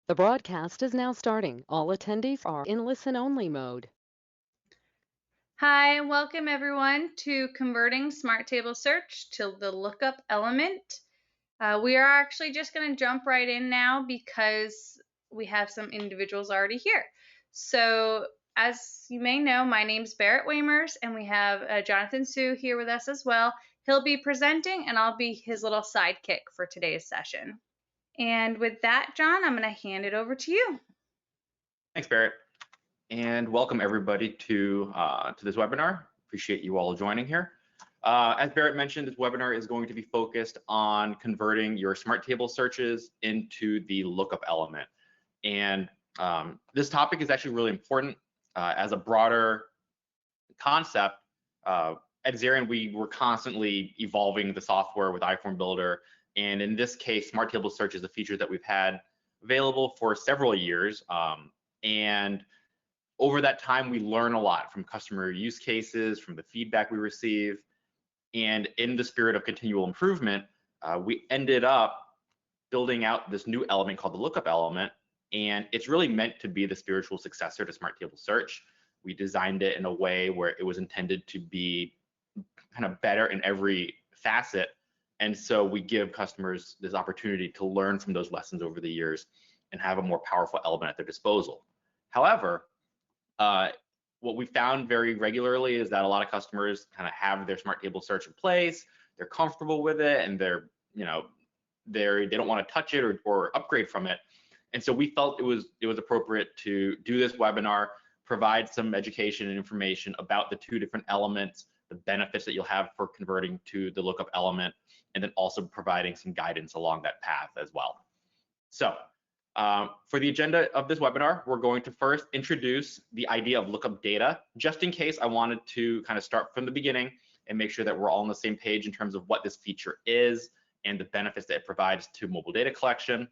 The broadcast is now starting. All attendees are in listen-only mode. Hi, welcome everyone to Converting Smart Table Search to the Lookup Element. We are actually just going to jump right in now because we have some individuals already here. So, as you may know, my name's Barrett Wamers, and we have Jonathan Sue here with us as well. He'll be presenting, and I'll be his little sidekick for today's session. And with that, John, I'm going to hand it over to you. Thanks, Barrett, and welcome everybody to this webinar. Appreciate you all joining here. As Barrett mentioned, this webinar is going to be focused on converting your smart table searches into the lookup element. And this topic is actually really important as a broader concept. At Zerion, we were constantly evolving the software with iFormBuilder. And in this case, smart table search is a feature that we've had available for several years. And over that time, we learn a lot from customer use cases, from the feedback we receive. And in the spirit of continual improvement, we ended up building out this new element called the lookup element. And it's really meant to be the spiritual successor to smart table search. We designed it in a way where it was intended to be kind of better in every facet. And so we give customers this opportunity to learn from those lessons over the years and have a more powerful element at their disposal. However, what we found very regularly is that a lot of customers kind of have their smart table search in place, they're comfortable with it, and they don't want to touch it or upgrade from it. And so we felt it was appropriate to do this webinar, provide some education and information about the two different elements, the benefits that you'll have for converting to the lookup element, and then also providing some guidance along that path as well. So for the agenda of this webinar, we're going to first introduce the idea of lookup data, just in case I wanted to kind of start from the beginning and make sure that we're all on the same page in terms of what this feature is and the benefits that it provides to mobile data collection.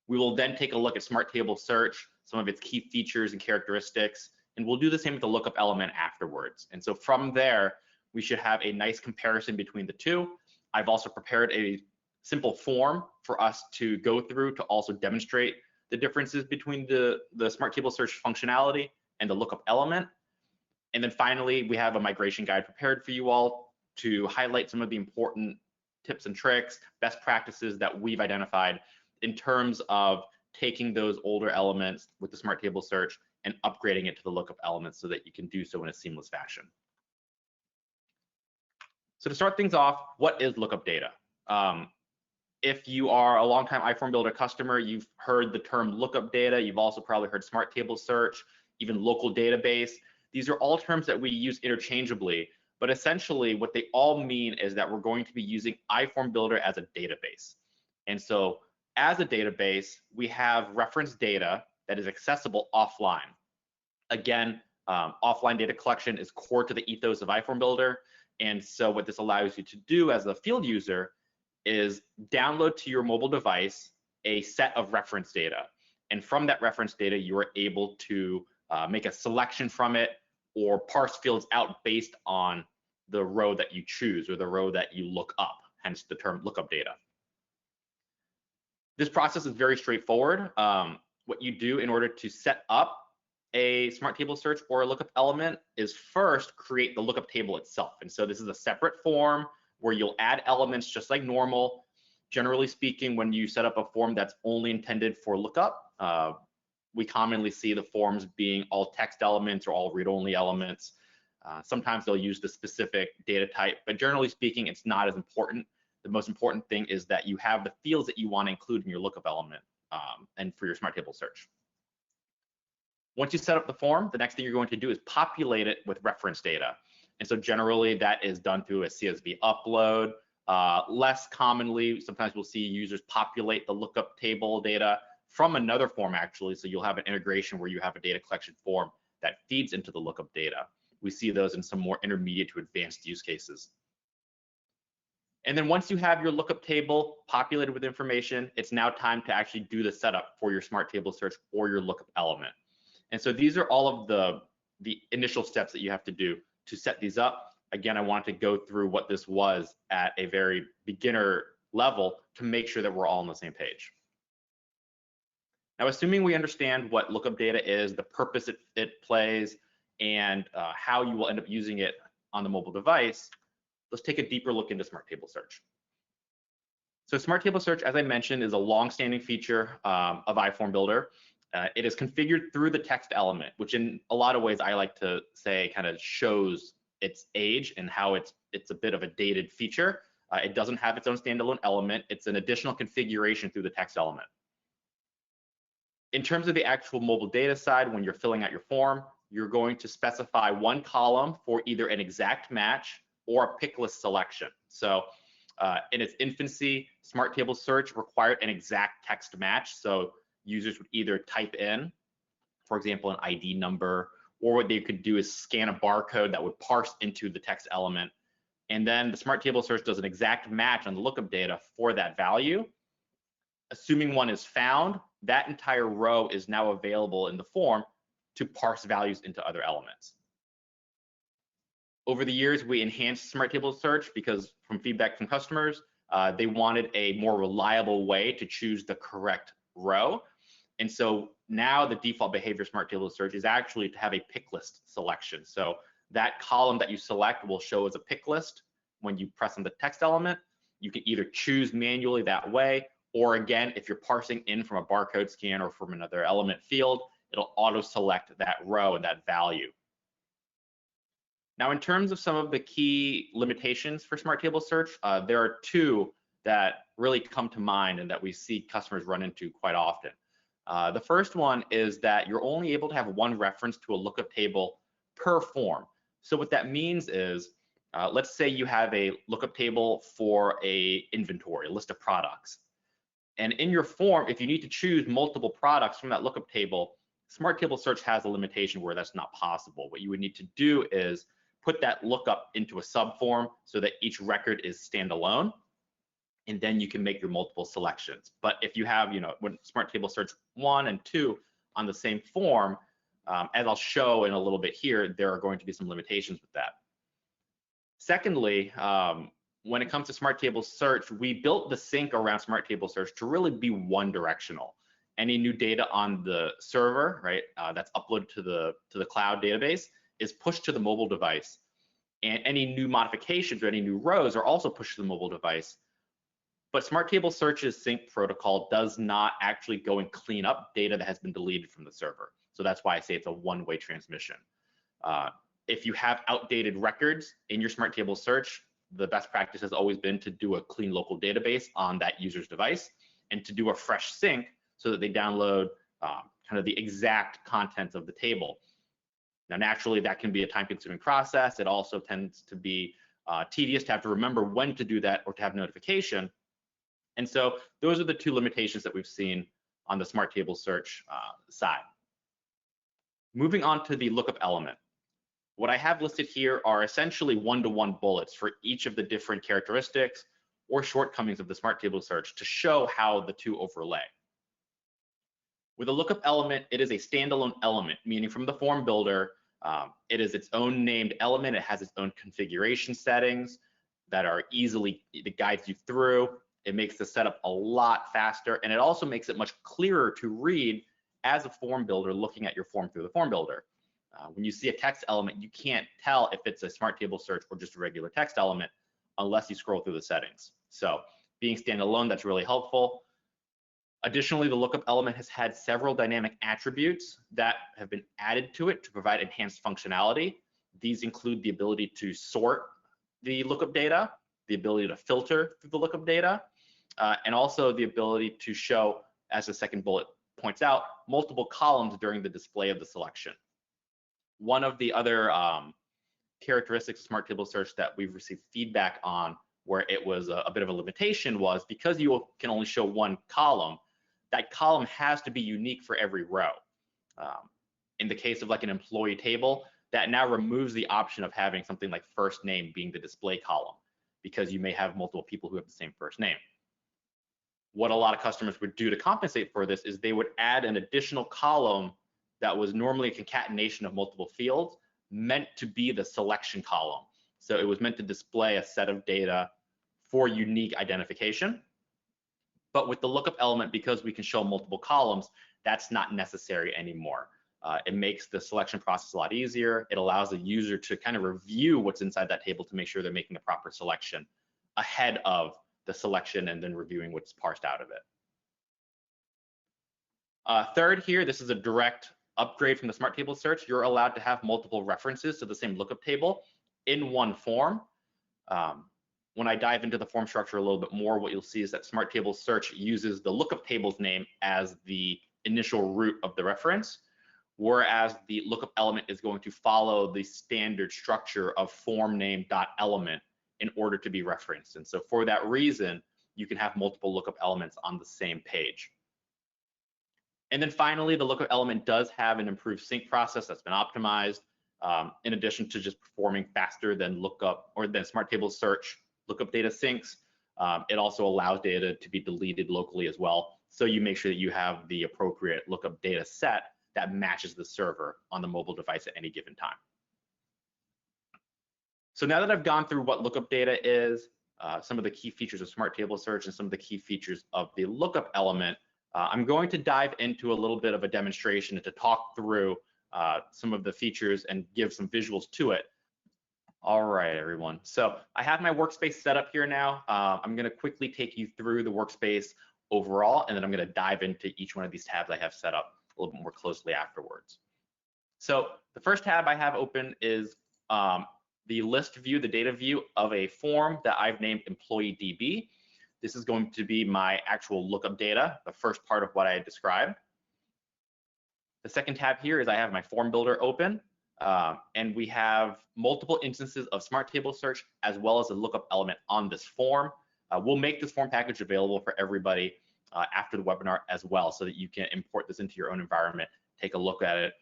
We will then take a look at smart table search, some of its key features and characteristics, and we'll do the same with the lookup element afterwards. And so from there, we should have a nice comparison between the two. I've also prepared a simple form for us to go through to also demonstrate the differences between the smart table search functionality and the lookup element. And then finally, we have a migration guide prepared for you all to highlight some of the important tips and tricks, best practices that we've identified in terms of taking those older elements with the smart table search and upgrading it to the lookup element so that you can do so in a seamless fashion. So to start things off, what is lookup data? If you are a longtime iFormBuilder customer, you've heard the term lookup data. You've also probably heard smart table search, even local database. These are all terms that we use interchangeably, but essentially what they all mean is that we're going to be using iFormBuilder as a database. And so as a database, we have reference data that is accessible offline. Again, offline data collection is core to the ethos of iFormBuilder. And so what this allows you to do as a field user is download to your mobile device a set of reference data. And from that reference data, you are able to make a selection from it or parse fields out based on the row that you choose or the row that you look up, hence the term lookup data. This process is very straightforward. What you do in order to set up a smart table search or a lookup element is first create the lookup table itself. And so this is a separate form where you'll add elements just like normal. Generally speaking, when you set up a form that's only intended for lookup, we commonly see the forms being all text elements or all read-only elements. Sometimes they'll use the specific data type, but generally speaking, it's not as important. The most important thing is that you have the fields that you want to include in your lookup element and for your smart table search. Once you set up the form, the next thing you're going to do is populate it with reference data. And so generally that is done through a CSV upload. Less commonly, sometimes we'll see users populate the lookup table data from another form actually. So you'll have an integration where you have a data collection form that feeds into the lookup data. We see those in some more intermediate to advanced use cases. And then once you have your lookup table populated with information, it's now time to actually do the setup for your smart table search or your lookup element. And so these are all of the initial steps that you have to do to set these up. Again, I want to go through what this was at a very beginner level to make sure that we're all on the same page. Now, assuming we understand what lookup data is, the purpose it plays, and how you will end up using it on the mobile device, let's take a deeper look into Smart Table Search. So Smart Table Search, as I mentioned, is a long-standing feature of iFormBuilder. It is configured through the text element, which in a lot of ways I like to say kind of shows its age and how it's a bit of a dated feature. It doesn't have its own standalone element. It's an additional configuration through the text element. In terms of the actual mobile data side, when you're filling out your form, you're going to specify one column for either an exact match or a pick list selection. So in its infancy, Smart Table Search required an exact text match. So users would either type in, for example, an ID number, or what they could do is scan a barcode that would parse into the text element. And then the Smart Table Search does an exact match on the lookup data for that value. Assuming one is found, that entire row is now available in the form to parse values into other elements. Over the years, we enhanced Smart Table Search because from feedback from customers, they wanted a more reliable way to choose the correct row. And so now the default behavior Smart Table Search is actually to have a pick list selection. So that column that you select will show as a pick list when you press on the text element. You can either choose manually that way, or again, if you're parsing in from a barcode scan or from another element field, it'll auto select that row and that value. Now, in terms of some of the key limitations for Smart Table Search, there are two that really come to mind and that we see customers run into quite often. The first one is that you're only able to have one reference to a lookup table per form. So what that means is, let's say you have a lookup table for a inventory, a list of products. And in your form, if you need to choose multiple products from that lookup table, Smart Table Search has a limitation where that's not possible. What you would need to do is put that lookup into a subform so that each record is standalone, and then you can make your multiple selections. But if you have, when Smart Table Search 1 and 2 on the same form, as I'll show in a little bit here, there are going to be some limitations with that. Secondly, when it comes to Smart Table Search, we built the sync around Smart Table Search to really be one directional. Any new data on the server, right, that's uploaded to the cloud database is pushed to the mobile device. And any new modifications or any new rows are also pushed to the mobile device. But Smart Table Search's sync protocol does not actually go and clean up data that has been deleted from the server. So that's why I say it's a one-way transmission. If you have outdated records in your Smart Table Search, the best practice has always been to do a clean local database on that user's device and to do a fresh sync so that they download kind of the exact contents of the table. Now, naturally, that can be a time-consuming process. It also tends to be tedious to have to remember when to do that or to have notification. And so those are the two limitations that we've seen on the Smart Table Search side. Moving on to the lookup element. What I have listed here are essentially one-to-one bullets for each of the different characteristics or shortcomings of the Smart Table Search to show how the two overlay. With a lookup element, it is a standalone element, meaning from the form builder, it is its own named element. It has its own configuration settings that are it guides you through. It makes the setup a lot faster, and it also makes it much clearer to read as a form builder looking at your form through the form builder. When you see a text element, you can't tell if it's a Smart Table Search or just a regular text element unless you scroll through the settings. So being standalone, that's really helpful. Additionally, the lookup element has had several dynamic attributes that have been added to it to provide enhanced functionality. These include the ability to sort the lookup data, the ability to filter through the lookup data, and also the ability to show, as the second bullet points out, multiple columns during the display of the selection. One of the other characteristics of Smart Table Search that we've received feedback on where it was a bit of a limitation was because you can only show one column, that column has to be unique for every row. In the case of like an employee table, that now removes the option of having something like first name being the display column because you may have multiple people who have the same first name. What a lot of customers would do to compensate for this is they would add an additional column that was normally a concatenation of multiple fields meant to be the selection column. So it was meant to display a set of data for unique identification. But with the lookup element, because we can show multiple columns, that's not necessary anymore. It makes the selection process a lot easier. It allows the user to kind of review what's inside that table to make sure they're making the proper selection ahead of the selection and then reviewing what's parsed out of it. Third here, this is a direct upgrade from the Smart Table Search. You're allowed to have multiple references to the same lookup table in one form. When I dive into the form structure a little bit more, what you'll see is that Smart Table Search uses the lookup table's name as the initial root of the reference, whereas the lookup element is going to follow the standard structure of form name.element in order to be referenced. And so for that reason, you can have multiple lookup elements on the same page. And then finally, the lookup element does have an improved sync process that's been optimized. In addition to just performing faster than lookup or than Smart Table Search lookup data syncs, it also allows data to be deleted locally as well. So you make sure that you have the appropriate lookup data set that matches the server on the mobile device at any given time. So now that I've gone through what lookup data is, some of the key features of Smart Table Search and some of the key features of the lookup element, I'm going to dive into a little bit of a demonstration to talk through some of the features and give some visuals to it. All right, everyone. So I have my workspace set up here now. I'm going to quickly take you through the workspace overall, and then I'm going to dive into each one of these tabs I have set up a little bit more closely afterwards. So the first tab I have open is the list view, the data view of a form that I've named employee DB. This is going to be my actual lookup data, the first part of what I had described. The second tab here is I have my form builder open, and we have multiple instances of Smart Table Search as well as a lookup element on this form. We'll make this form package available for everybody after the webinar as well, so that you can import this into your own environment, take a look at it,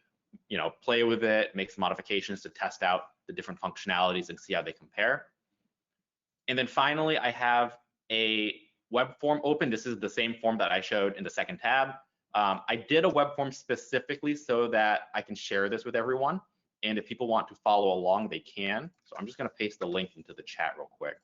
play with it, make some modifications to test out the different functionalities and see how they compare. And then finally, I have a web form open. This is the same form that I showed in the second tab. I did a web form specifically so that I can share this with everyone. And if people want to follow along, they can. So I'm just going to paste the link into the chat real quick.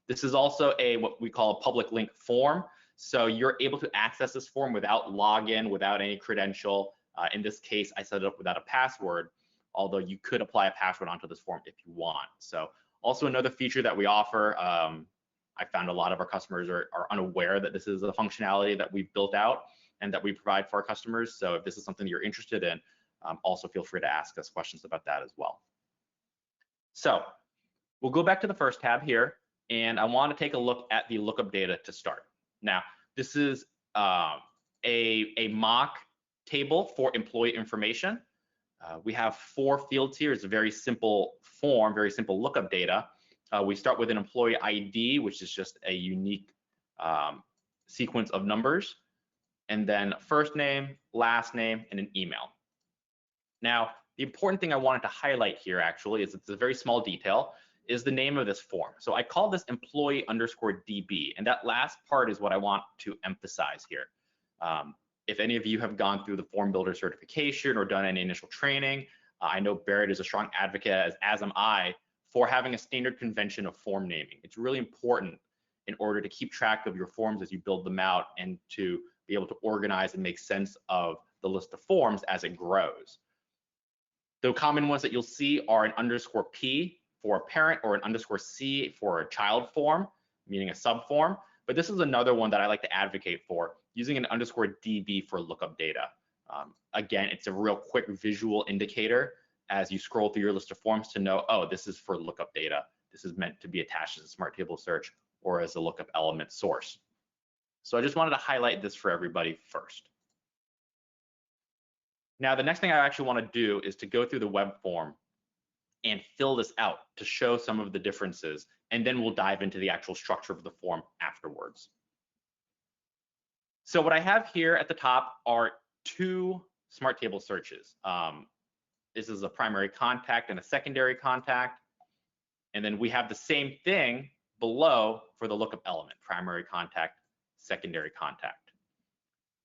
This is also what we call a public link form. So you're able to access this form without login, without any credential. In this case, I set it up without a password, although you could apply a password onto this form if you want. So also another feature that we offer, I found a lot of our customers are unaware that this is a functionality that we've built out and that we provide for our customers. So if this is something you're interested in, also feel free to ask us questions about that as well. So we'll go back to the first tab here, and I want to take a look at the lookup data to start. Now, this is a mock table for employee information. We have 4 fields here. It's a very simple form, very simple lookup data. We start with an employee ID, which is just a unique sequence of numbers, and then first name, last name, and an email. Now, the important thing I wanted to highlight here actually is it's a very small detail, is the name of this form. So I call this employee_DB, and that last part is what I want to emphasize here. If any of you have gone through the Form Builder certification or done any initial training, I know Barrett is a strong advocate, as am I, for having a standard convention of form naming. It's really important in order to keep track of your forms as you build them out and to be able to organize and make sense of the list of forms as it grows. The common ones that you'll see are an _P for a parent or an _C for a child form, meaning a subform. But this is another one that I like to advocate for, using an _DB for lookup data. Again, it's a real quick visual indicator as you scroll through your list of forms to know, oh, this is for lookup data. This is meant to be attached as a Smart Table Search or as a lookup element source. So I just wanted to highlight this for everybody first. Now, the next thing I actually want to do is to go through the web form and fill this out to show some of the differences, and then we'll dive into the actual structure of the form afterwards. So what I have here at the top are 2 Smart Table Searches. This is a primary contact and a secondary contact. And then we have the same thing below for the lookup element, primary contact, secondary contact.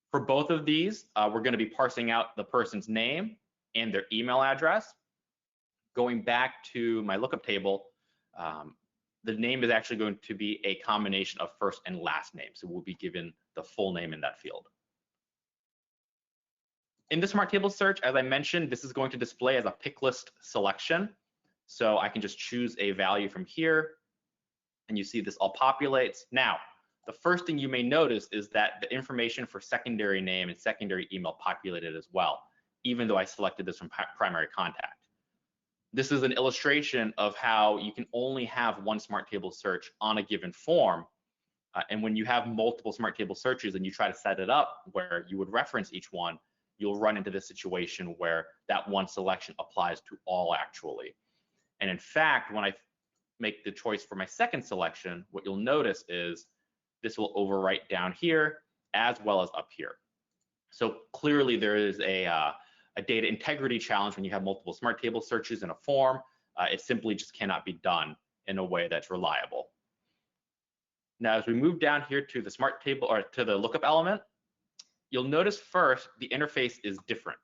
For both of these, we're going to be parsing out the person's name and their email address. Going back to my lookup table, the name is actually going to be a combination of first and last name. So we'll be given the full name in that field. In the Smart Table Search, as I mentioned, this is going to display as a pick list selection. So I can just choose a value from here, and you see this all populates. Now, the first thing you may notice is that the information for secondary name and secondary email populated as well, even though I selected this from primary contact. This is an illustration of how you can only have one Smart Table Search on a given form. And when you have multiple Smart Table Searches and you try to set it up where you would reference each one, you'll run into this situation where that one selection applies to all actually. And in fact, when I make the choice for my second selection, what you'll notice is this will overwrite down here as well as up here. So clearly there is a data integrity challenge when you have multiple Smart Table Searches in a form. It simply just cannot be done in a way that's reliable. Now, as we move down here to the Smart Table or to the Lookup Element, you'll notice first the interface is different.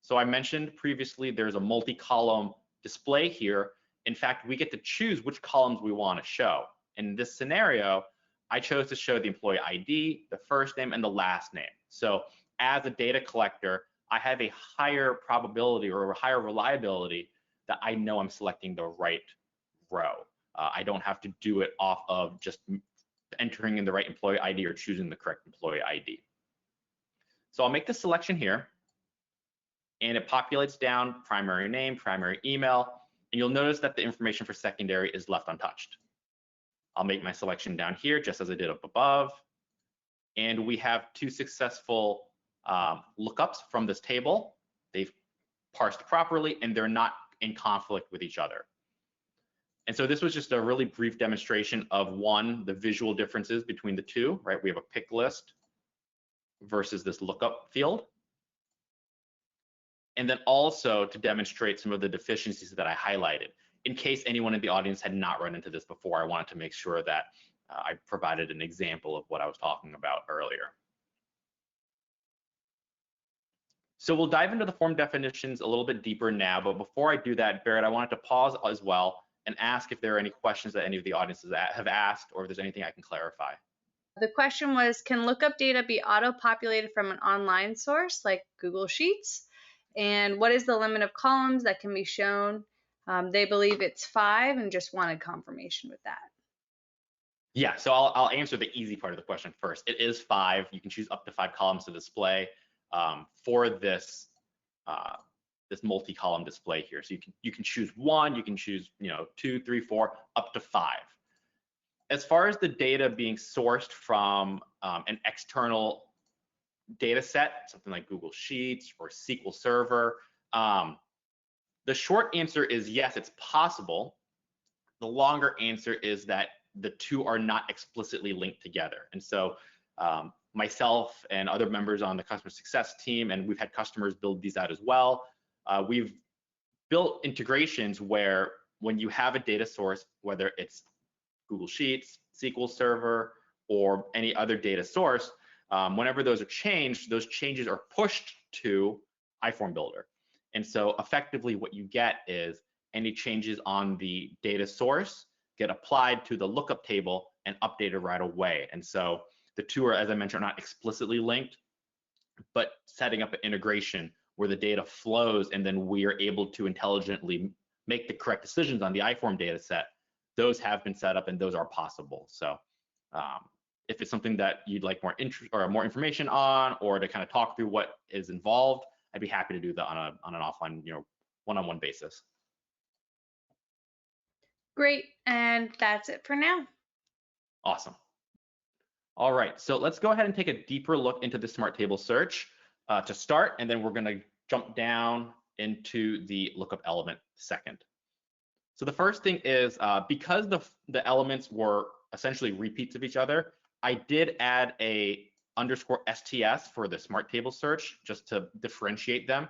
So I mentioned previously there's a multi-column display here. In fact, we get to choose which columns we want to show. In this scenario, I chose to show the employee ID, the first name, and the last name. So as a data collector, I have a higher probability or a higher reliability that I know I'm selecting the right row. I don't have to do it off of just entering in the right employee ID or choosing the correct employee ID. So I'll make the selection here, and it populates down primary name, primary email, and you'll notice that the information for secondary is left untouched. I'll make my selection down here just as I did up above, and we have two successful lookups from this table. They've parsed properly and they're not in conflict with each other. And so this was just a really brief demonstration of one, the visual differences between the two, right? We have a pick list versus this lookup field. And then also to demonstrate some of the deficiencies that I highlighted. In case anyone in the audience had not run into this before, I wanted to make sure that I provided an example of what I was talking about earlier. So we'll dive into the form definitions a little bit deeper now, but before I do that, Barrett, I wanted to pause as well and ask if there are any questions that any of the audiences have asked, or if there's anything I can clarify. The question was, can lookup data be auto-populated from an online source like Google Sheets? And what is the limit of columns that can be shown? They believe it's 5 and just wanted confirmation with that. Yeah, so I'll answer the easy part of the question first. It is 5. You can choose up to 5 columns to display for this this multi-column display here. So you can choose 1, you can choose 2, 3, 4, up to 5. As far as the data being sourced from an external data set, something like Google Sheets or SQL Server, the short answer is yes, it's possible. The longer answer is that the two are not explicitly linked together. And so myself and other members on the customer success team, and we've had customers build these out as well, we've built integrations where when you have a data source, whether it's Google Sheets, SQL Server, or any other data source, whenever those are changed, those changes are pushed to iFormBuilder. And so effectively what you get is any changes on the data source get applied to the lookup table and updated right away. And so the two are, as I mentioned, not explicitly linked, but setting up an integration where the data flows and then we are able to intelligently make the correct decisions on the iForm data set. Those have been set up and those are possible. So if it's something that you'd like more information on, or to kind of talk through what is involved, I'd be happy to do that on an offline, one-on-one basis. Great, and that's it for now. Awesome. All right, so let's go ahead and take a deeper look into the Smart Table Search to start, and then we're going to jump down into the Lookup Element second. So the first thing is because the elements were essentially repeats of each other, I did add a _STS for the Smart Table Search just to differentiate them.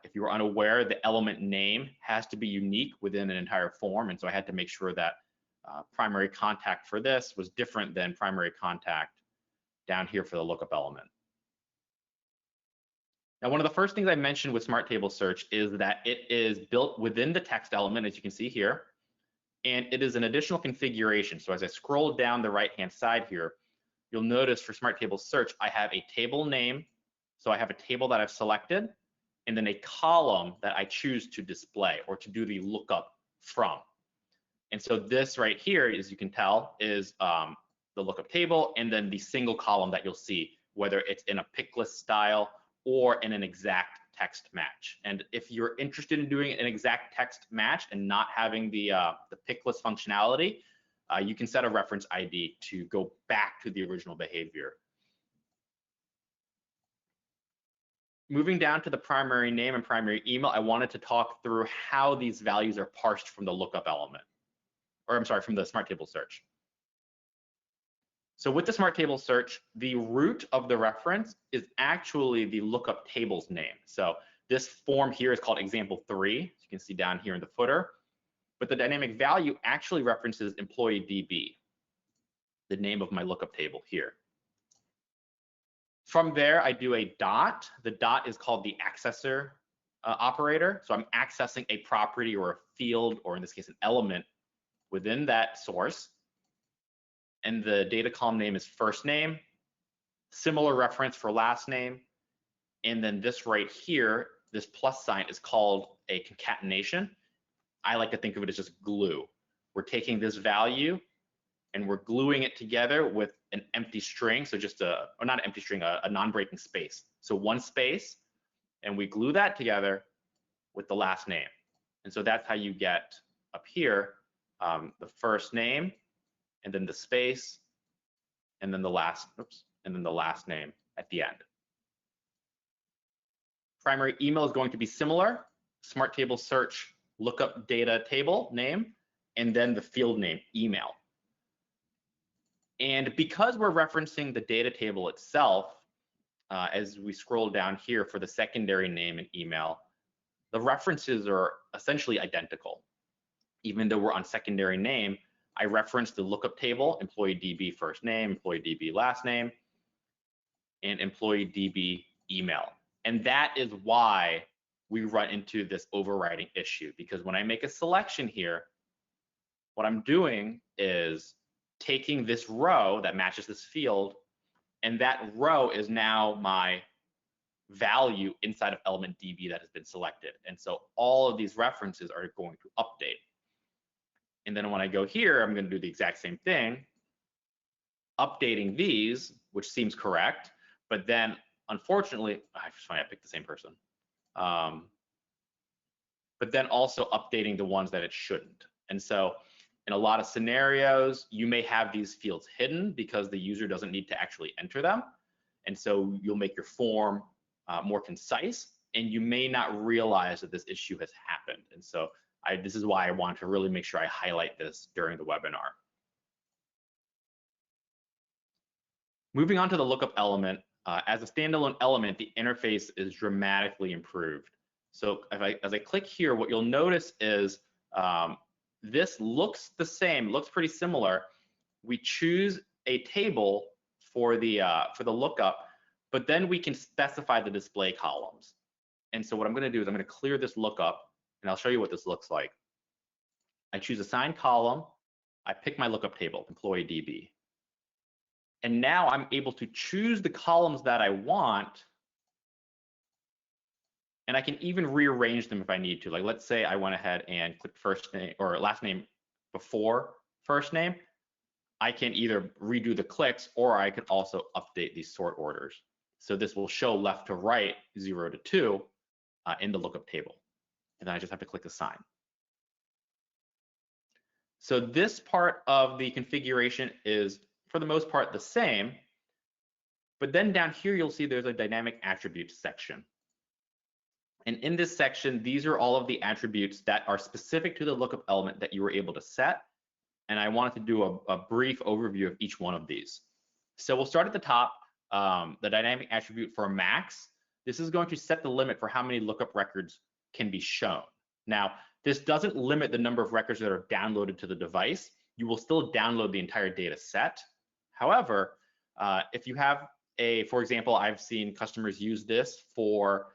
If you were unaware, the element name has to be unique within an entire form, and so I had to make sure that primary contact for this was different than primary contact down here for the lookup element. Now, one of the first things I mentioned with Smart Table Search is that it is built within the text element, as you can see here, and it is an additional configuration. So as I scroll down the right-hand side here, you'll notice for Smart Table Search, I have a table name, So I have a table that I've selected, and then a column that I choose to display or to do the lookup from. And so this right here, as you can tell, is the lookup table, and then the single column that you'll see, whether it's in a pick list style or in an exact text match. And if you're interested in doing an exact text match and not having the pick list functionality, you can set a reference ID to go back to the original behavior. Moving down to the primary name and primary email, I wanted to talk through how these values are parsed from the lookup element, or I'm sorry, from the smart table search. So with the smart table search, the root of the reference is actually the lookup table's name. So this form here is called example 3, as you can see down here in the footer, but the dynamic value actually references employee DB, the name of my lookup table here. From there, I do a dot. The dot is called the accessor operator. So I'm accessing a property or a field, or in this case, an element within that source. And the data column name is first name, similar reference for last name. And then this right here, this plus sign is called a concatenation. I like to think of it as just glue. We're taking this value and we're gluing it together with an empty string. So just or not an empty string, a non-breaking space. So one space, and we glue that together with the last name. And so that's how you get up here, the first name, and then the space, and then the last, and then the last name at the end. Primary email is going to be similar, smart table search, lookup data table name, and then the field name, email. And because we're referencing the data table itself, as we scroll down here for the secondary name and email, the references are essentially identical. Even though we're on secondary name, I reference the lookup table, employee DB first name, employee DB last name, and employee DB email. And that is why we run into this overriding issue, because when I make a selection here, what I'm doing is taking this row that matches this field, and that row is now my value inside of element DB that has been selected. And so all of these references are going to update. And then when I go here, I'm going to do the exact same thing, updating these, which seems correct, but then unfortunately, I picked the same person. But then also updating the ones that it shouldn't. And so in a lot of scenarios, you may have these fields hidden because the user doesn't need to actually enter them. And so you'll make your form more concise, and you may not realize that this issue has happened. And so this is why I want to really make sure I highlight this during the webinar. Moving on to the lookup element, as a standalone element, the interface is dramatically improved. So as I click here, what you'll notice is this looks the same, looks pretty similar. We choose a table for the lookup, but then we can specify the display columns. And so what I'm going to do is I'm going to clear this lookup, and I'll show you what this looks like. I choose assign column. I pick my lookup table, employee DB. And now I'm able to choose the columns that I want, and I can even rearrange them if I need to. Like, let's say I went ahead and clicked first name or last name before first name. I can either redo the clicks, or I can also update these sort orders. So this will show left to right, 0 to 2 in the lookup table. And then I just have to click assign. So this part of the configuration is, for the most part, the same. But then down here, you'll see there's a dynamic attributes section. And in this section, these are all of the attributes that are specific to the lookup element that you were able to set. And I wanted to do a brief overview of each one of these. So we'll start at the top, the dynamic attribute for max. This is going to set the limit for how many lookup records can be shown. Now, this doesn't limit the number of records that are downloaded to the device. You will still download the entire data set. However, if you have for example, I've seen customers use this for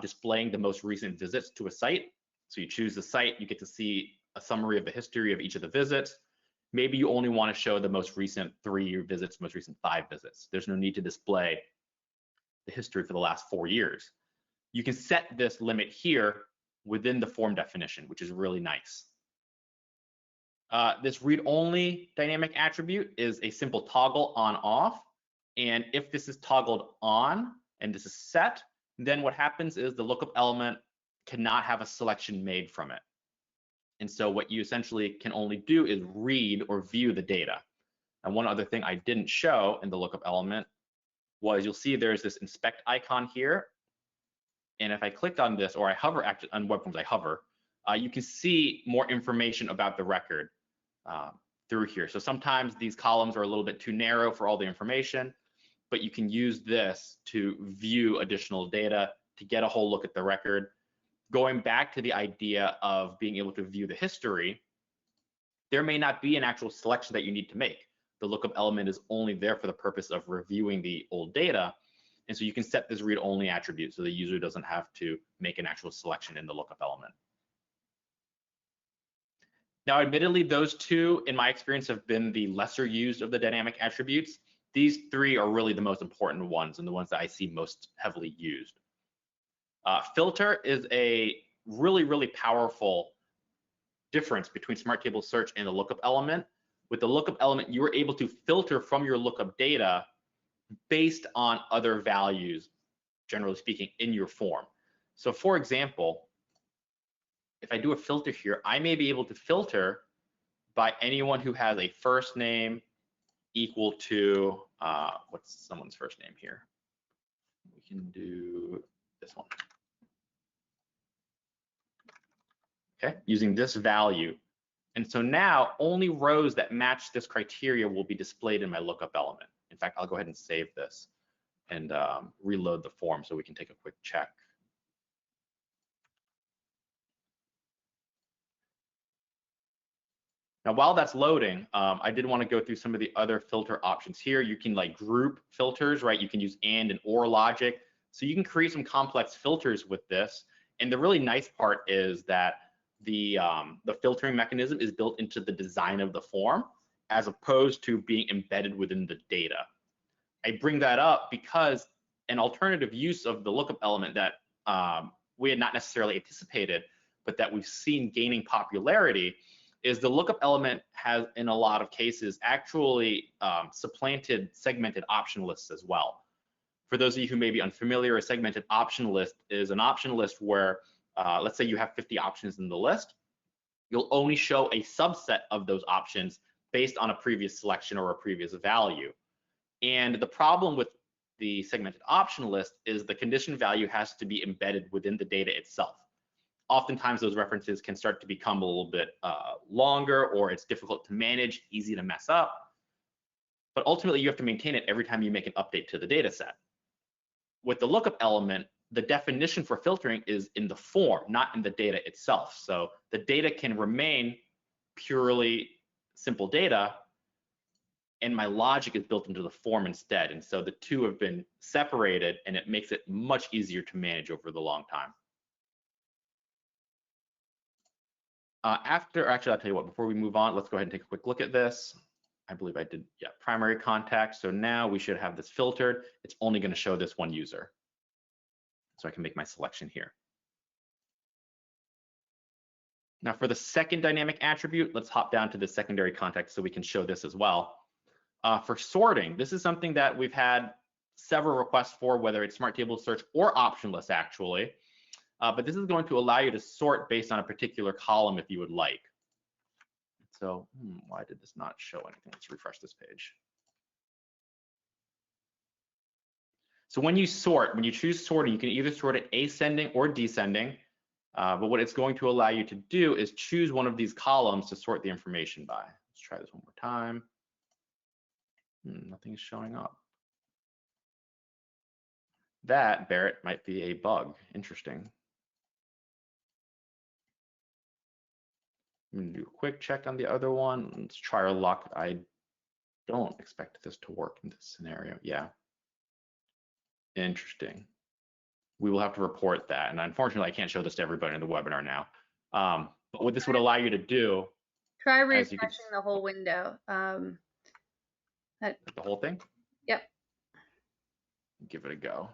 displaying the most recent visits to a site. So you choose the site, you get to see a summary of the history of each of the visits. Maybe you only want to show the most recent 3 visits, most recent 5 visits. There's no need to display the history for the last 4 years. You can set this limit here within the form definition, which is really nice. This read-only dynamic attribute is a simple toggle on-off. And if this is toggled on and this is set, then what happens is the lookup element cannot have a selection made from it. And so what you essentially can only do is read or view the data. And one other thing I didn't show in the lookup element was you'll see there's this inspect icon here. And if I clicked on this, or I hover, actually on web forms I hover, you can see more information about the record through here. So sometimes these columns are a little bit too narrow for all the information, but you can use this to view additional data to get a whole look at the record. Going back to the idea of being able to view the history, there may not be an actual selection that you need to make. The lookup element is only there for the purpose of reviewing the old data. And so you can set this read-only attribute so the user doesn't have to make an actual selection in the lookup element. Now, admittedly, those two, in my experience, have been the lesser used of the dynamic attributes. These three are really the most important ones and the ones that I see most heavily used. Filter is a really, really powerful difference between Smart Table Search and the lookup element. With the lookup element, you are able to filter from your lookup data based on other values, generally speaking, in your form. So for example, if I do a filter here, I may be able to filter by anyone who has a first name equal to, what's someone's first name here? We can do this one. Okay, using this value. And so now only rows that match this criteria will be displayed in my lookup element. In fact, I'll go ahead and save this and reload the form so we can take a quick check. Now, while that's loading, I did want to go through some of the other filter options here. You can like group filters, right? You can use and or logic. So you can create some complex filters with this. And the really nice part is that the filtering mechanism is built into the design of the form as opposed to being embedded within the data. I bring that up because an alternative use of the lookup element that we had not necessarily anticipated, but that we've seen gaining popularity is the lookup element has, in a lot of cases, actually supplanted segmented option lists as well. For those of you who may be unfamiliar, a segmented option list is an option list where, let's say you have 50 options in the list, you'll only show a subset of those options based on a previous selection or a previous value. And the problem with the segmented option list is the condition value has to be embedded within the data itself. Oftentimes those references can start to become a little bit longer, or it's difficult to manage, easy to mess up. But ultimately you have to maintain it every time you make an update to the data set. With the lookup element, the definition for filtering is in the form, not in the data itself. So the data can remain purely simple data, and my logic is built into the form instead. And so the two have been separated, and it makes it much easier to manage over the long time. Actually, I'll tell you what, before we move on, let's go ahead and take a quick look at this. I believe I did, yeah, primary contact. So now we should have this filtered. It's only going to show this one user. So I can make my selection here. Now for the second dynamic attribute, let's hop down to the secondary context so we can show this as well. For sorting, this is something that we've had several requests for, whether it's Smart Table Search or optionless actually. But this is going to allow you to sort based on a particular column if you would like. So why did this not show anything? Let's refresh this page. So when you sort, when you choose sorting, you can either sort it ascending or descending. But what it's going to allow you to do is choose one of these columns to sort the information by. Let's try this one more time. Nothing is showing up. That, Barrett, might be a bug. Interesting. I'm going to do a quick check on the other one. Let's try our luck. I don't expect this to work in this scenario. Yeah. Interesting. We will have to report that. And unfortunately, I can't show this to everybody in the webinar now. But what this would allow you to do. Try refreshing the whole window. The whole thing? Yep. Give it a go.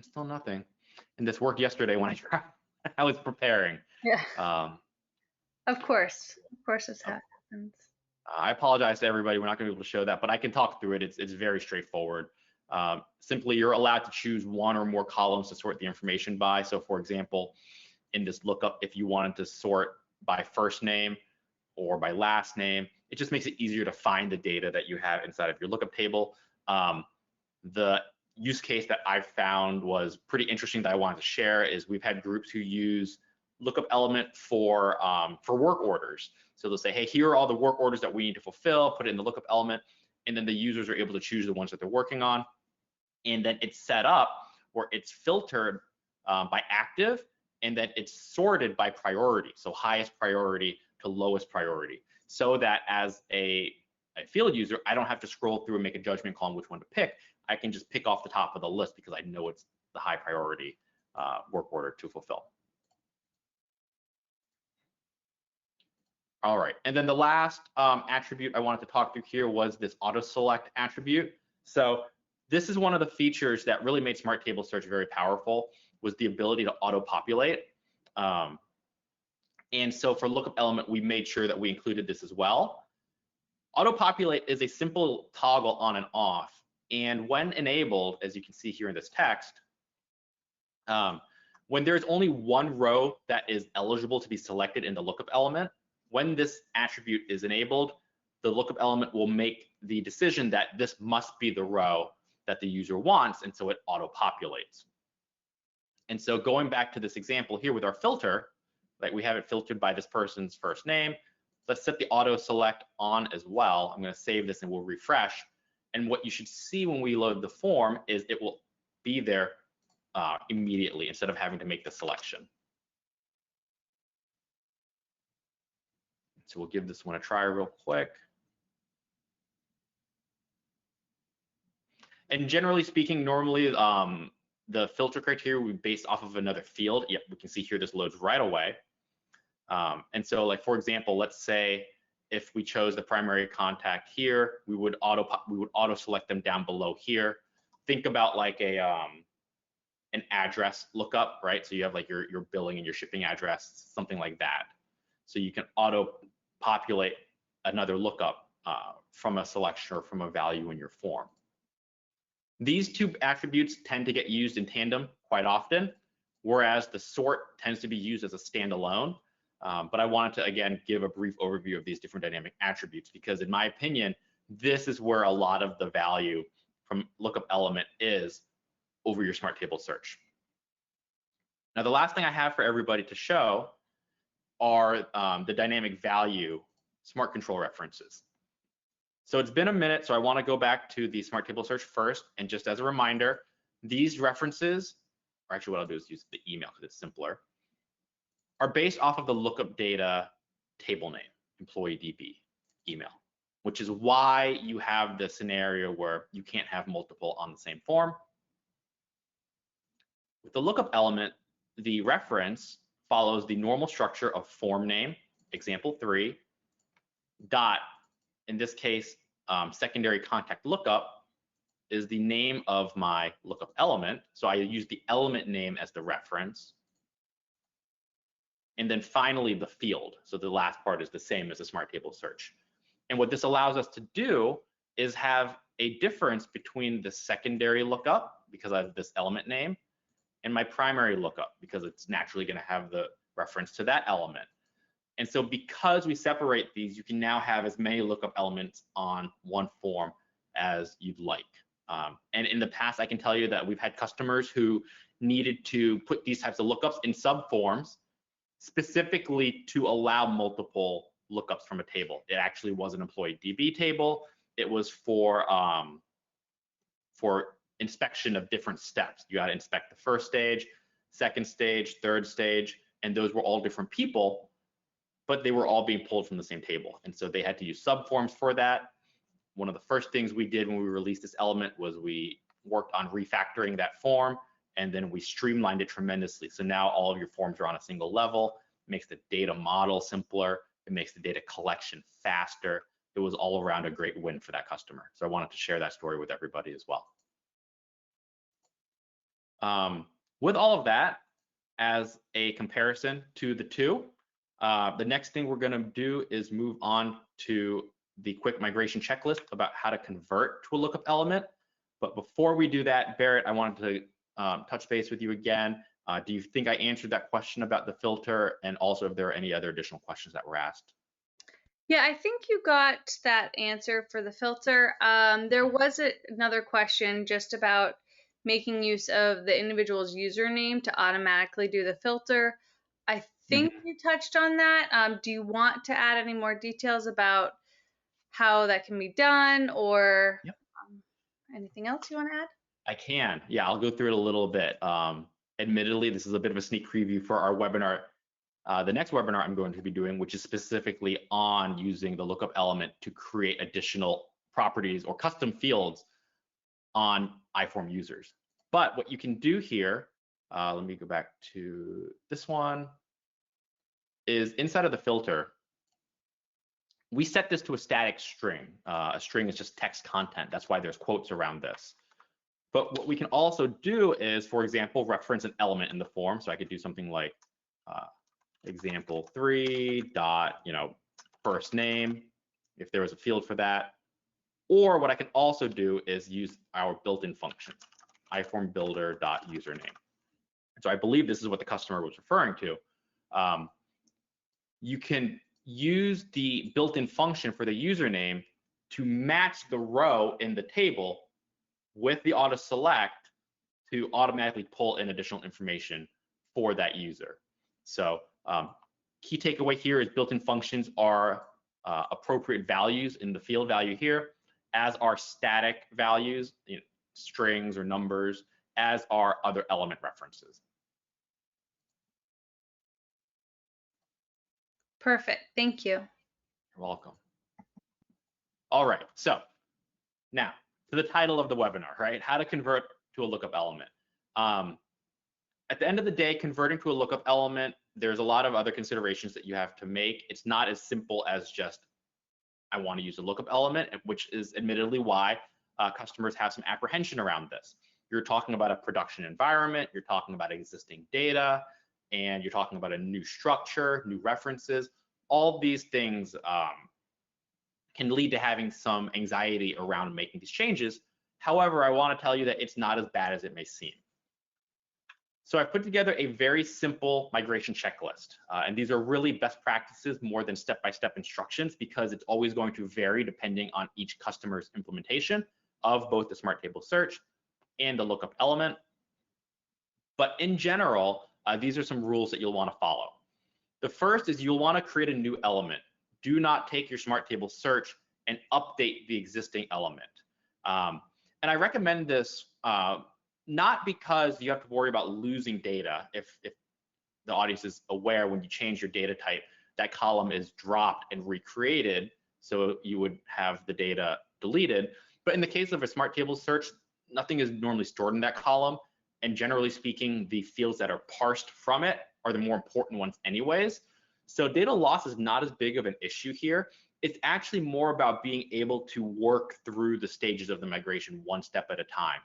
Still nothing. And this worked yesterday when I tried. I was preparing. Yeah. Of course this happens. I apologize to everybody. We're not going to be able to show that, but I can talk through it. It's very straightforward. Simply, you're allowed to choose one or more columns to sort the information by. So, for example, in this lookup, if you wanted to sort by first name or by last name, it just makes it easier to find the data that you have inside of your lookup table. The use case that I found was pretty interesting that I wanted to share is we've had groups who use Lookup Element for work orders. So they'll say, hey, here are all the work orders that we need to fulfill, put it in the Lookup Element, and then the users are able to choose the ones that they're working on. And then it's set up where it's filtered by active, and then it's sorted by priority, so highest priority to lowest priority, so that as a field user, I don't have to scroll through and make a judgment call on which one to pick. I can just pick off the top of the list because I know it's the high priority work order to fulfill. All right, and then the last attribute I wanted to talk through here was this auto select attribute. So this is one of the features that really made Smart Table Search very powerful, was the ability to auto populate. And so for Lookup Element, we made sure that we included this as well. Auto populate is a simple toggle on and off. And when enabled, as you can see here in this text, when there's only one row that is eligible to be selected in the Lookup Element, when this attribute is enabled, the Lookup Element will make the decision that this must be the row that the user wants, and so it auto populates. And so going back to this example here with our filter, like we have it filtered by this person's first name. Let's set the auto select on as well. I'm going to save this and we'll refresh. And what you should see when we load the form is it will be there immediately instead of having to make the selection. So we'll give this one a try real quick. And generally speaking, normally the filter criteria will be based off of another field. Yep, we can see here this loads right away. And so, like for example, let's say if we chose the primary contact here, we would auto select them down below here. Think about like an address lookup, right? So you have like your billing and your shipping address, something like that. So you can auto populate another lookup from a selection or from a value in your form. These two attributes tend to get used in tandem quite often, whereas the sort tends to be used as a standalone. But I wanted to, again, give a brief overview of these different dynamic attributes because in my opinion, this is where a lot of the value from Lookup Element is over your Smart Table Search. Now, the last thing I have for everybody to show are the dynamic value Smart Control references. So it's been a minute, so I want to go back to the Smart Table Search first. And just as a reminder, these references, or actually what I'll do is use the email because it's simpler, are based off of the lookup data table name, employee DB email, which is why you have the scenario where you can't have multiple on the same form. With the lookup element, the reference follows the normal structure of form name, example 3, dot, in this case, secondary contact lookup is the name of my lookup element. So I use the element name as the reference. And then finally the field. So the last part is the same as the Smart Table Search. And what this allows us to do is have a difference between the secondary lookup, because I have this element name, and my primary lookup, because it's naturally going to have the reference to that element. And so because we separate these, you can now have as many lookup elements on one form as you'd like. And in the past, I can tell you that we've had customers who needed to put these types of lookups in subforms specifically to allow multiple lookups from a table. It actually was an employee DB table. It was for inspection of different steps. You got to inspect the first stage, second stage, third stage, and those were all different people, but they were all being pulled from the same table. And so they had to use subforms for that. One of the first things we did when we released this element was we worked on refactoring that form and then we streamlined it tremendously. So now all of your forms are on a single level. It makes the data model simpler. It makes the data collection faster. It was all around a great win for that customer. So I wanted to share that story with everybody as well. With all of that, as a comparison to the two, the next thing we're going to do is move on to the quick migration checklist about how to convert to a lookup element. But before we do that, Barrett, I wanted to touch base with you again. Do you think I answered that question about the filter, and also if there are any other additional questions that were asked? Yeah, I think you got that answer for the filter. There was another question just about making use of the individual's username to automatically do the filter. I think you touched on that. Do you want to add any more details about how that can be done, or anything else you want to add? I can. Yeah, I'll go through it a little bit. Admittedly, this is a bit of a sneak preview for our webinar. The next webinar I'm going to be doing, which is specifically on using the lookup element to create additional properties or custom fields on iForm users. But what you can do here, let me go back to this one, is inside of the filter, we set this to a static string. A string is just text content. That's why there's quotes around this. But what we can also do is, for example, reference an element in the form. So I could do something like example 3 dot, first name, if there was a field for that. Or what I can also do is use our built-in function, iFormBuilder dot username. So I believe this is what the customer was referring to. You can use the built-in function for the username to match the row in the table with the auto select to automatically pull in additional information for that user. So key takeaway here is built-in functions are appropriate values in the field value here, as are static values, strings or numbers, as are other element references. Perfect. Thank you. You're welcome. All right. So now to the title of the webinar, right? How to convert to a lookup element. At the end of the day, converting to a lookup element, there's a lot of other considerations that you have to make. It's not as simple as just, I want to use a lookup element, which is admittedly why customers have some apprehension around this. You're talking about a production environment, you're talking about existing data, and you're talking about a new structure, new references. All these things can lead to having some anxiety around making these changes. However, I want to tell you that it's not as bad as it may seem. So I've put together a very simple migration checklist, and these are really best practices more than step-by-step instructions, because it's always going to vary depending on each customer's implementation of both the Smart Table Search and the lookup element. But in general, these are some rules that you'll want to follow. The first is you'll want to create a new element. Do not take your Smart Table Search and update the existing element. And I recommend this not because you have to worry about losing data. If the audience is aware, when you change your data type, that column is dropped and recreated, so you would have the data deleted. But in the case of a Smart Table Search, nothing is normally stored in that column. And generally speaking, the fields that are parsed from it are the more important ones anyways. So data loss is not as big of an issue here. It's actually more about being able to work through the stages of the migration one step at a time.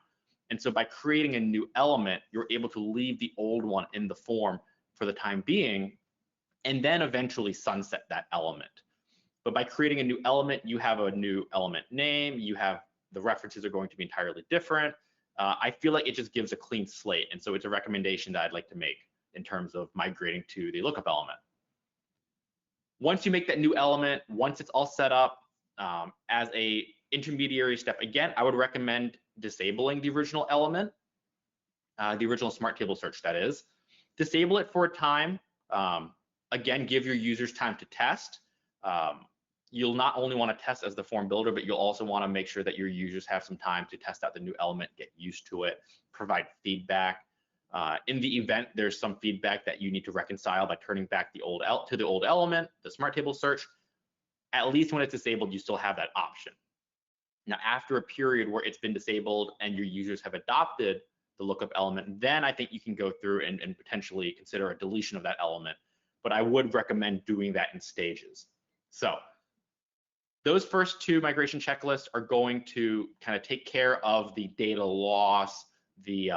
And so by creating a new element, you're able to leave the old one in the form for the time being, and then eventually sunset that element. But by creating a new element, you have a new element name, the references are going to be entirely different. I feel like it just gives a clean slate. And so it's a recommendation that I'd like to make in terms of migrating to the lookup element. Once you make that new element, once it's all set up, as a intermediary step, again, I would recommend disabling the original element, the original Smart Table Search, that is. Disable it for a time. Again, give your users time to test. You'll not only want to test as the form builder, but you'll also want to make sure that your users have some time to test out the new element, get used to it, provide feedback. In the event there's some feedback that you need to reconcile by turning back the old element, the Smart Table Search, at least when it's disabled, you still have that option. Now, after a period where it's been disabled and your users have adopted the lookup element, then I think you can go through and potentially consider a deletion of that element. But I would recommend doing that in stages. So those first two migration checklists are going to kind of take care of the data loss, the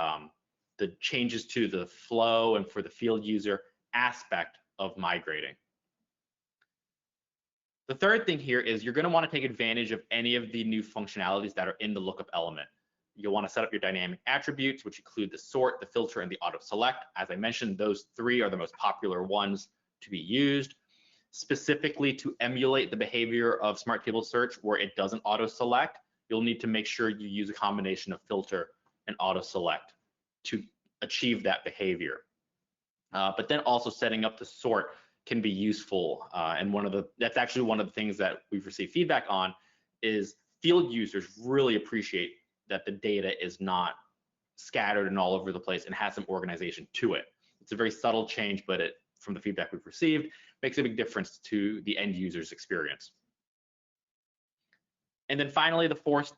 changes to the flow and for the field user aspect of migrating. The third thing here is you're going to want to take advantage of any of the new functionalities that are in the lookup element. You'll want to set up your dynamic attributes, which include the sort, the filter, and the auto select. As I mentioned, those three are the most popular ones to be used. Specifically to emulate the behavior of Smart Table Search where it doesn't auto select, you'll need to make sure you use a combination of filter and auto select to achieve that behavior. But then also setting up the sort can be useful, and that's actually one of the things that we've received feedback on is field users really appreciate that the data is not scattered and all over the place and has some organization to it. It's a very subtle change, but from the feedback we've received, makes a big difference to the end user's experience. And then finally, the fourth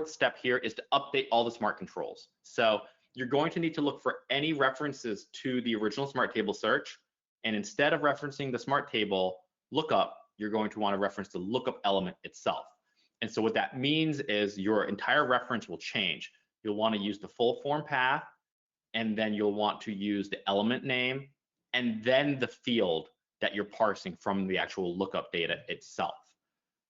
step here is to update all the smart controls. So you're going to need to look for any references to the original Smart Table Search. And instead of referencing the Smart Table lookup, you're going to want to reference the lookup element itself. And so what that means is your entire reference will change. You'll want to use the full form path, and then you'll want to use the element name, and then the field that you're parsing from the actual lookup data itself.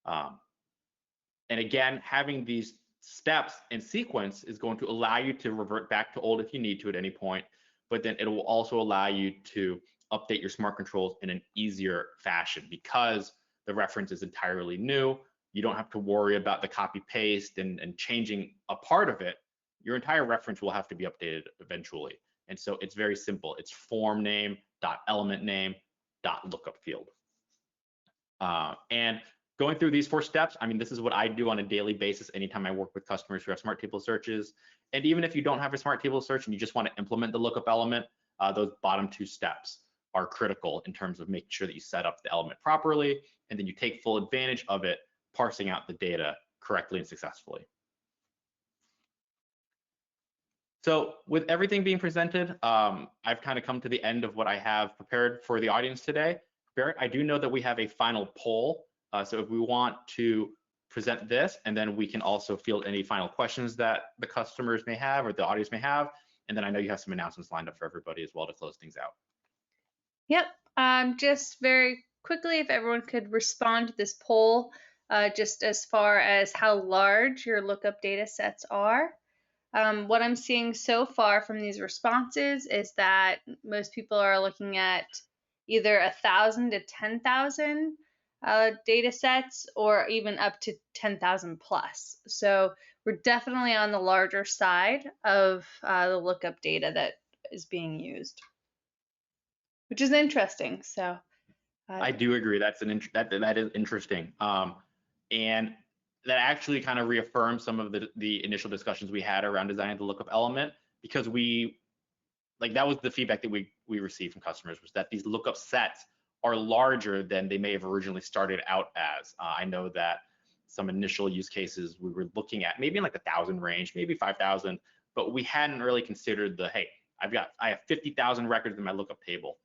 And again, having these steps in sequence is going to allow you to revert back to old if you need to at any point, but then it will also allow you to update your smart controls in an easier fashion because the reference is entirely new. You don't have to worry about the copy paste and changing a part of it. Your entire reference will have to be updated eventually. And so it's very simple. It's form name dot element name dot lookup field. And going through these 4 steps, I mean, this is what I do on a daily basis anytime I work with customers who have Smart Table Searches. And even if you don't have a Smart Table Search and you just want to implement the lookup element, those bottom 2 steps are critical in terms of making sure that you set up the element properly, and then you take full advantage of it, parsing out the data correctly and successfully. So with everything being presented, I've kind of come to the end of what I have prepared for the audience today. Barrett, I do know that we have a final poll. So if we want to present this, and then we can also field any final questions that the customers may have or the audience may have. And then I know you have some announcements lined up for everybody as well to close things out. Yep. Just very quickly, if everyone could respond to this poll, just as far as how large your lookup data sets are. What I'm seeing so far from these responses is that most people are looking at either 1,000 to 10,000 data sets or even up to 10,000 plus. So we're definitely on the larger side of the lookup data that is being used, which is interesting. So I do agree. That is interesting. And that actually kind of reaffirms some of the initial discussions we had around designing the lookup element, because that was the feedback that we received from customers, was that these lookup sets are larger than they may have originally started out as. I know that some initial use cases we were looking at maybe in like the 1,000 range, maybe 5,000, but we hadn't really considered hey, I have 50,000 records in my lookup table.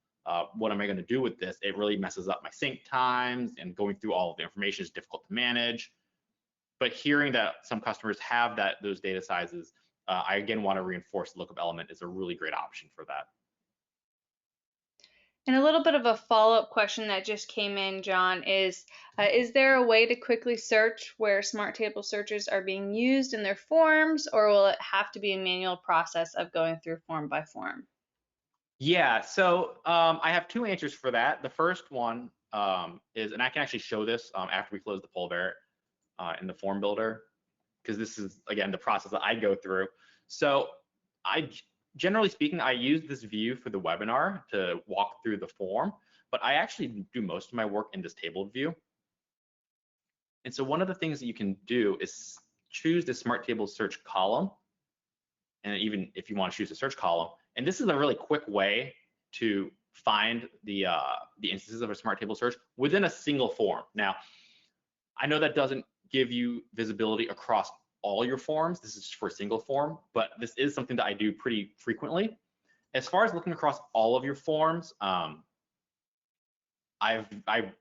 What am I going to do with this? It really messes up my sync times, and going through all of the information is difficult to manage. But hearing that some customers have those data sizes, I again want to reinforce the lookup element is a really great option for that. And a little bit of a follow-up question that just came in, John, is there a way to quickly search where Smart Table Searches are being used in their forms, or will it have to be a manual process of going through form by form? Yeah, so I have 2 answers for that. The first one is, and I can actually show this after we close the poll, Barrett, in the form builder, because this is, again, the process that I go through. So generally speaking, I use this view for the webinar to walk through the form, but I actually do most of my work in this table view. And so one of the things that you can do is choose the Smart Table Search column, and even if you want to choose the search column. And this is a really quick way to find the instances of a Smart Table Search within a single form. Now, I know that doesn't give you visibility across all your forms. This is just for a single form, but this is something that I do pretty frequently. As far as looking across all of your forms, I've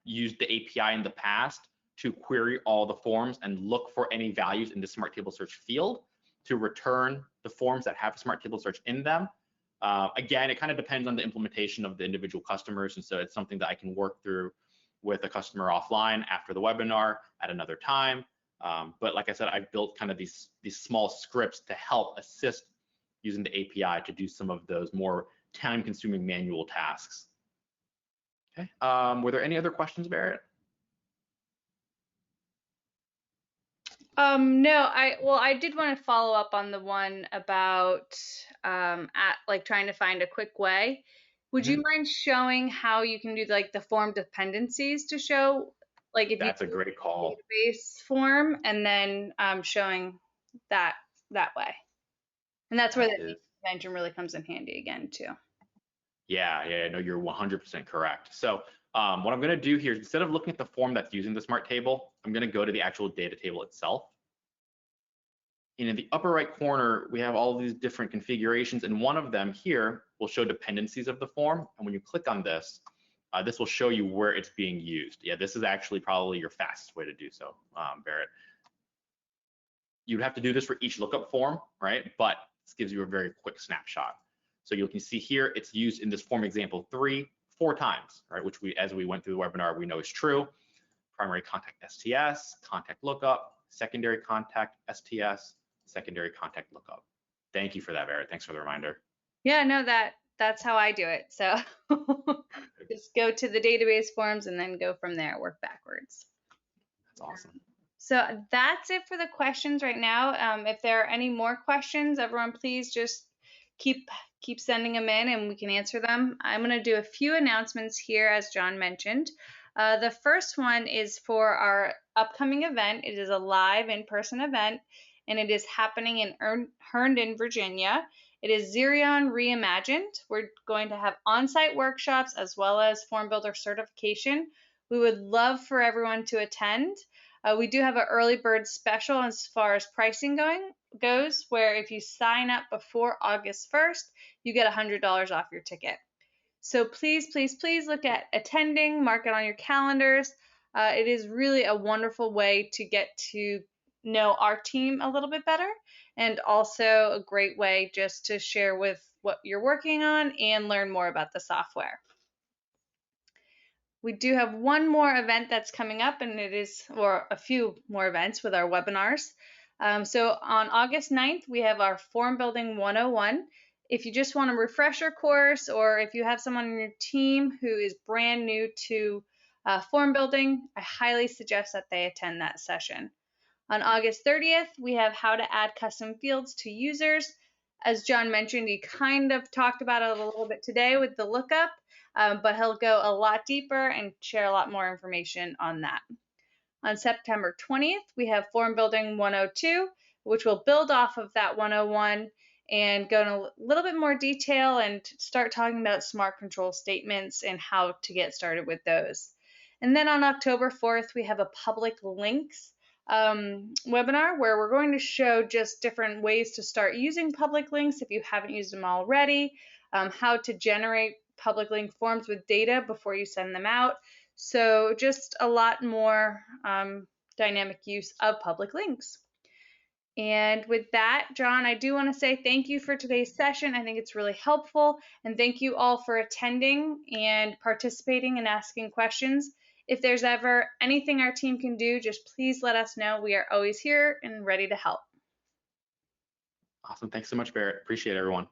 used the API in the past to query all the forms and look for any values in the Smart Table Search field to return the forms that have a Smart Table Search in them. Again, it kind of depends on the implementation of the individual customers, and so it's something that I can work through with a customer offline after the webinar at another time. But like I said, I've built kind of these small scripts to help assist using the API to do some of those more time-consuming manual tasks. Okay. Were there any other questions, Barrett? No, I did want to follow up on the one about trying to find a quick way. Would you mind showing how you can do like the form dependencies to show like if That's you a great call. database form and then showing that way. And that's where the extension really comes in handy again too. Yeah, no, you're 100% correct. So what I'm going to do here is instead of looking at the form that's using the Smart Table, I'm going to go to the actual data table itself. And in the upper right corner, we have all these different configurations, and one of them here will show dependencies of the form. And when you click on this, this will show you where it's being used. Yeah, this is actually probably your fastest way to do so, Barrett. You'd have to do this for each lookup form, right? But this gives you a very quick snapshot. So you can see here, it's used in this form example 4 times, right? Which as we went through the webinar, we know is true. Primary contact STS, contact lookup, secondary contact STS, secondary contact lookup. Thank you for that, Barrett. Thanks for the reminder. Yeah, no, that's how I do it. So just go to the database forms and then go from there, work backwards. That's awesome. So that's it for the questions right now. If there are any more questions, everyone please just keep sending them in and we can answer them. I'm going to do a few announcements here, as John mentioned. The first one is for our upcoming event. It is a live in-person event, and it is happening in Herndon, Virginia. It is Zerion Reimagined. We're going to have on-site workshops as well as FormBuilder certification. We would love for everyone to attend. We do have an early bird special as far as pricing goes, where if you sign up before August 1st, you get $100 off your ticket. So please, please, please look at attending, mark it on your calendars. It is really a wonderful way to get to know our team a little bit better, and also a great way just to share with what you're working on and learn more about the software. We do have one more event that's coming up, and or a few more events with our webinars. So on August 9th, we have our Form Building 101. If you just want a refresher course, or if you have someone on your team who is brand new to form building, I highly suggest that they attend that session. On August 30th, we have how to add custom fields to users. As John mentioned, he kind of talked about it a little bit today with the lookup, but he'll go a lot deeper and share a lot more information on that. On September 20th, we have Form Building 102, which will build off of that 101 and go in a little bit more detail and start talking about smart control statements and how to get started with those. And then on October 4th, we have a public links webinar where we're going to show just different ways to start using public links if you haven't used them already, how to generate public link forms with data before you send them out. So just a lot more dynamic use of public links. And with that, John, I do want to say thank you for today's session. I think it's really helpful, and thank you all for attending and participating and asking questions. If there's ever anything our team can do, just please let us know. We are always here and ready to help. Awesome. Thanks so much, Barrett. Appreciate it, everyone.